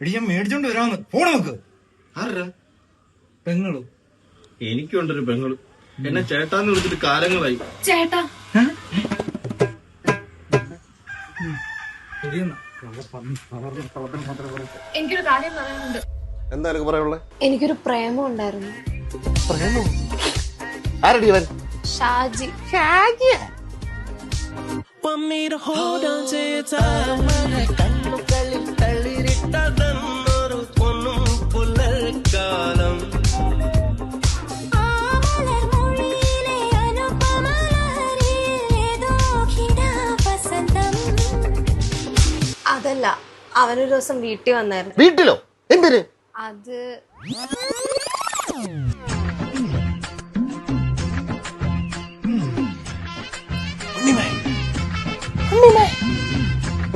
എടി ഞാൻ മേടിച്ചോണ്ട് വരാന്ന് ഫോൺ നോക്ക്. ആരാ? പെങ്ങള്. എനിക്കുണ്ടൊരു പെങ്ങള്. എന്നെ ചേട്ടാന്ന് വിളിച്ചിട്ട് കാലങ്ങളായി. ചേട്ടാ എനിക്കൊരു കാര്യം പറയാനുണ്ട്. എന്താ എനിക്ക് പറയാനുള്ളത്? എനിക്കൊരു പ്രേമം ഉണ്ടായിരുന്നു. പ്രേമോ? ആരടി അവൻ? Shaji. Want me to hold on to your time. കണ്ണുകളിൽ തളിരിട്ടതെന്നൊരു പൊന്നും പുലർക്കാലം. അതല്ല, അവനൊരു ദിവസം വീട്ടിൽ വന്നായിരുന്നു. വീട്ടിലോ? എന്തിന്? അത്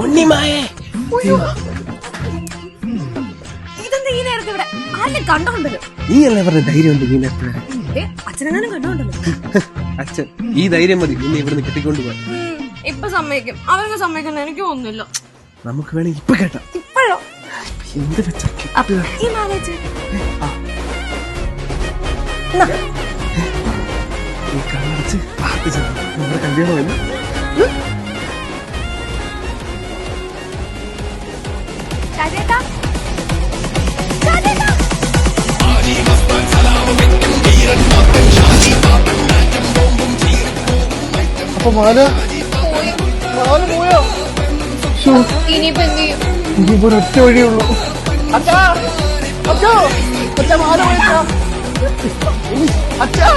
ഉണ്ണിമായേ, ഇതെന്താ ഈ നേരത്തെ ഇവിടെ? ആരെ കണ്ടോണ്ടല്ലോ? നീ അല്ലേ പറഞ്ഞ ധൈര്യം ഉണ്ട് ഈ നേരത്തെ വരാൻ? അച്ഛനെങ്ങാനും കണ്ടോണ്ടല്ലോ. അച്ഛൻ ഈ ധൈര്യം മതി നിന്നെ ഇവിടുന്ന് കെട്ടിക്കൊണ്ട് പോവാൻ. ഇപ്പൊ സമ്മതിക്കും, അവർക്ക് സമ്മതിക്കണം എനിക്ക് തോന്നുന്നില്ല. നമുക്ക് വേണമെങ്കിൽ ഇപ്പൊ കേട്ടാ. ഇപ്പോഴോ? എന്ത് വെച്ചാ ഈ മാനേജ് ഈ കണ്ണടച്ച് പ്രാർത്ഥിച്ചു നമ്മുടെ കല്യാണം എന്ന്. ഷാജേട്ടാ, അപ്പൊ മാല പോയോ? ഇനിയിപ്പോ എന്ത് ചെയ്യും? ഇനിയിപ്പോ ഒറ്റ വഴിയുള്ളൂ. അച്ഛാ, അച്ഛാ, അച്ഛാ മാല പോയിട്ടോ. അച്ഛാ.